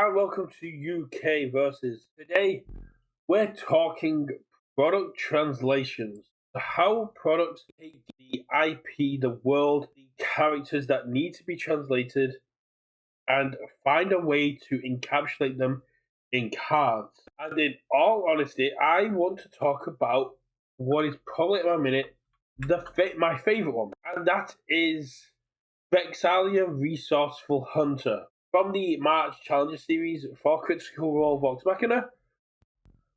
and welcome to Universus. Today we're talking product translations. How products take the IP, the world, the characters that need to be translated and find a way to encapsulate them in cards. And in all honesty, I want to talk about what is probably at my minute my favorite one, and that is Vex'ahlia Resourceful Hunter from the March Challenger series for Critical Role Vox Machina,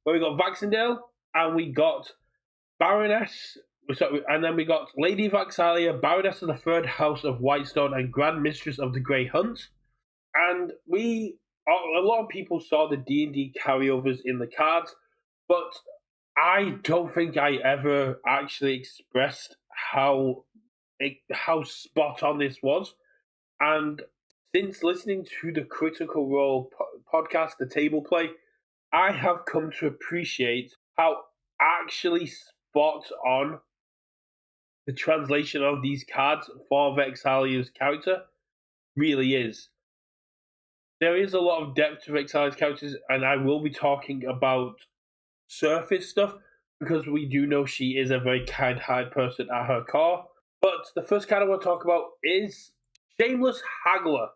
where we got Vaxendale and we got Baroness, and then we got Lady Vex'ahlia, Baroness of the Third House of Whitestone, and Grand Mistress of the Grey Hunt. And a lot of people saw the D&D carryovers in the cards, but I don't think I ever actually expressed how spot on this was. And since listening to the Critical Role podcast, The Table Play, I have come to appreciate how actually spot on the translation of these cards for Vex'ahlia's character really is. There is a lot of depth to Vex'ahlia's characters, and I will be talking about surface stuff because we do know she is a very kind-hearted person at her core. But the first card I want to talk about is Shameless Haggler.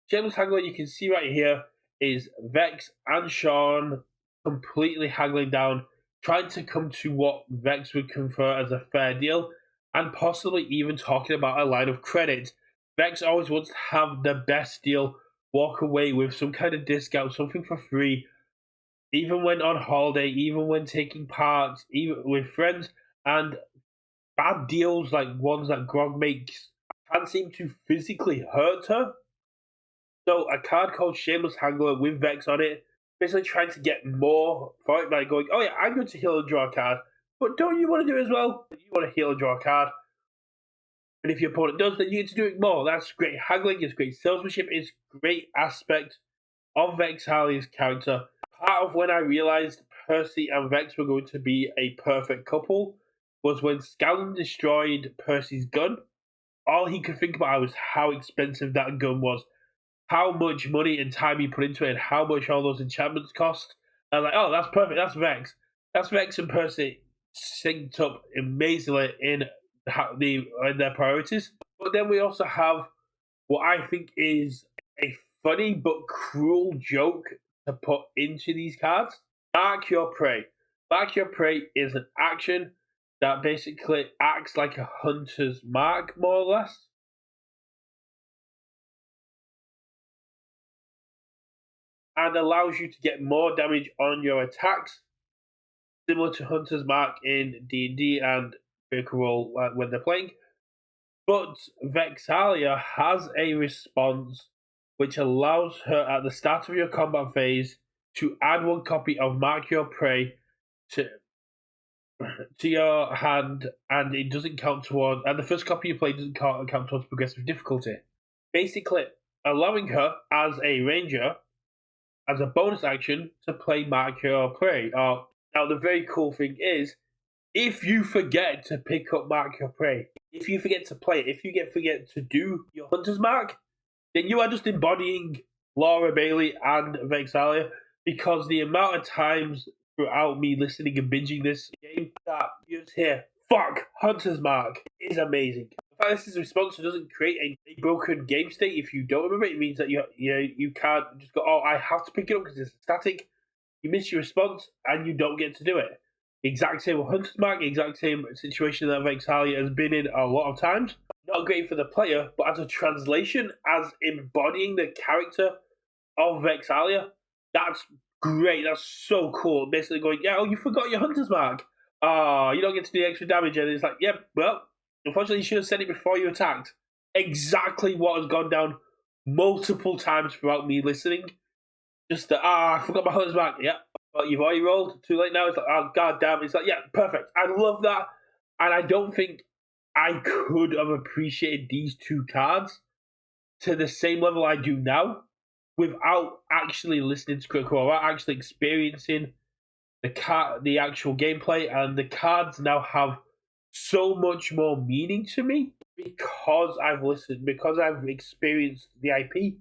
Shameless Haggler, you can see right here, is Vex and Sean completely haggling down, trying to come to what Vex would confer as a fair deal, and possibly even talking about a line of credit. Vex always wants to have the best deal, walk away with some kind of discount, something for free, even when on holiday, even when taking part, even with friends, and bad deals like ones that Grog makes can't seem to physically hurt her. So a card called Shameless Haggler with Vex on it, basically trying to get more for it by going, oh yeah, I'm going to heal and draw a card, but don't you want to do it as well? You want to heal and draw a card. And if your opponent does, then you get to do it more. That's great haggling, it's great salesmanship, it's great aspect of Vex'ahlia's character. Part of when I realized Percy and Vex were going to be a perfect couple was when Scanlan destroyed Percy's gun. All he could think about was how expensive that gun was, how much money and time he put into it, and how much all those enchantments cost. I was like, oh, that's perfect, that's Vex. That's Vex and Percy synced up amazingly in their priorities. But then we also have what I think is a funny but cruel joke to put into these cards. Mark Your Prey. Mark Your Prey is an action that basically acts like a hunter's mark, more or less. And allows you to get more damage on your attacks, similar to Hunter's Mark in D&D and Critical Role when they're playing. But Vex'ahlia has a response which allows her at the start of your combat phase to add one copy of Mark Your Prey to your hand, and it doesn't count towards, and the first copy you play doesn't count towards progressive difficulty. Basically, allowing her as a ranger, as a bonus action, to play Mark Your Prey. Now, the very cool thing is, if you forget to pick up Mark Your Prey, if you forget to play it, if you forget to do your Hunter's Mark, then you are just embodying Laura Bailey and Vex'ahlia, because the amount of times throughout me listening and binging this game that you just hear, fuck, Hunter's Mark, is amazing. The fact this is a response that doesn't create a broken game state if you don't remember it. It means that you can't just go, oh, I have to pick it up because it's static. You miss your response and you don't get to do it. Exact same with Hunter's Mark, exact same situation that Vex'ahlia has been in a lot of times. Not great for the player, but as a translation, as embodying the character of Vex'ahlia, that's great. That's so cool. Basically going, yeah, oh, you forgot your Hunter's Mark. You don't get to do extra damage. And it's like, yeah, well, unfortunately, you should have said it before you attacked. Exactly what has gone down multiple times throughout me listening. Just that, I forgot my Hunter's Mark. Yeah, well, you've already rolled. Too late now. It's like, oh, god damn. It's like, yeah, perfect. I love that. And I don't think I could have appreciated these two cards to the same level I do now without actually listening to Critical Role, without actually experiencing the actual gameplay. And the cards now have so much more meaning to me because I've listened, because I've experienced the IP.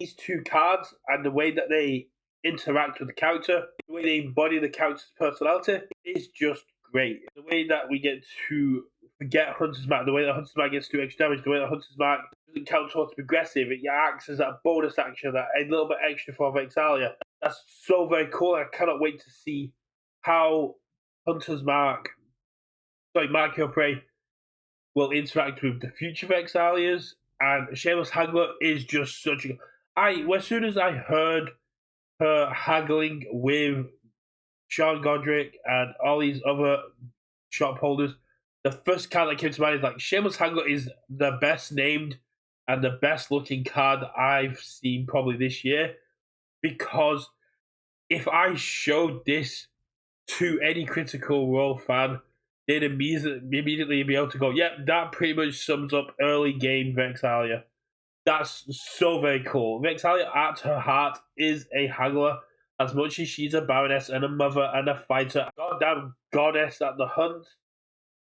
these two cards and the way that they interact with the character, the way they embody the character's personality is just great. The way that we get to forget Hunter's Mark, the way that Hunter's Mark gets to extra damage, the way that Hunter's Mark doesn't count towards progressive, it acts as that bonus action, that a little bit extra for Vex'ahlia. That's so very cool. I cannot wait to see how Mark Your Prey will interact with the future Vex'ahlias. And Shameless Haggler is just such a. As soon as I heard her haggling with Sean Godric and all these other shop holders, the first card that came to mind is like Shameless Haggler is the best named and the best looking card I've seen probably this year. Because if I showed this to any Critical Role fan, they'd immediately be able to go, yep, that pretty much sums up early game Vex'ahlia. That's so very cool. Vex'ahlia at her heart is a haggler. As much as she's a baroness and a mother and a fighter, goddamn goddess at the hunt,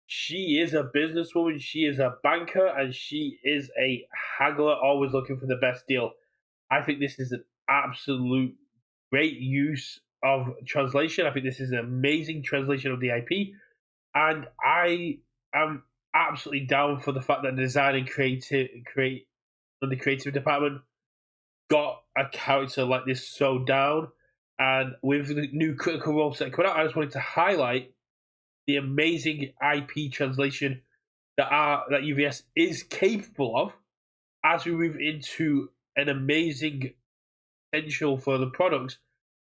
she is a businesswoman, she is a banker, and she is a haggler, always looking for the best deal. I think this is an absolute great use of translation. I think this is an amazing translation of the IP. And I am absolutely down for the fact that design and the creative department got a character like this so down. And with the new Critical Role set coming out, I just wanted to highlight the amazing IP translation that UVS is capable of as we move into an amazing potential for the products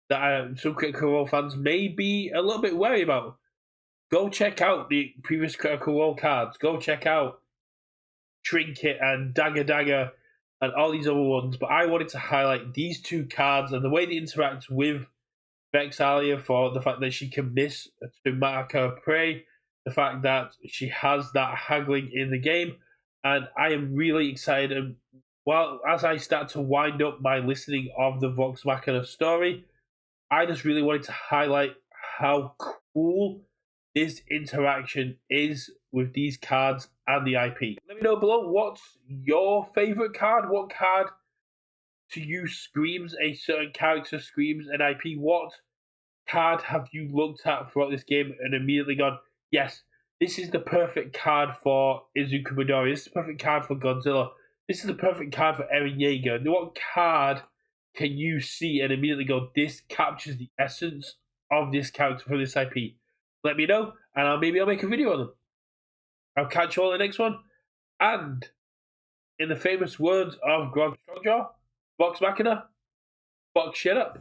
that some Critical Role fans may be a little bit wary about. Go check out the previous Critical Role cards. Go check out Trinket and Dagger and all these other ones. But I wanted to highlight these two cards and the way they interact with Vex'ahlia, for the fact that she can miss to mark her prey, the fact that she has that haggling in the game. And I am really excited. And as I start to wind up my listening of the Vox Machina story, I just really wanted to highlight how cool this interaction is with these cards and the IP. Let me know below, what's your favorite card? What card to you screams a certain character, screams an IP? What card have you looked at throughout this game and immediately gone, yes, this is the perfect card for Izuku Midori, this is the perfect card for Godzilla, this is the perfect card for Eren Yeager? What card can you see and immediately go, this captures the essence of this character for this IP? Let me know, and maybe I'll make a video on them. I'll catch you all in the next one. And in the famous words of Grog Strongjaw, Vox Machina, fuck shit up.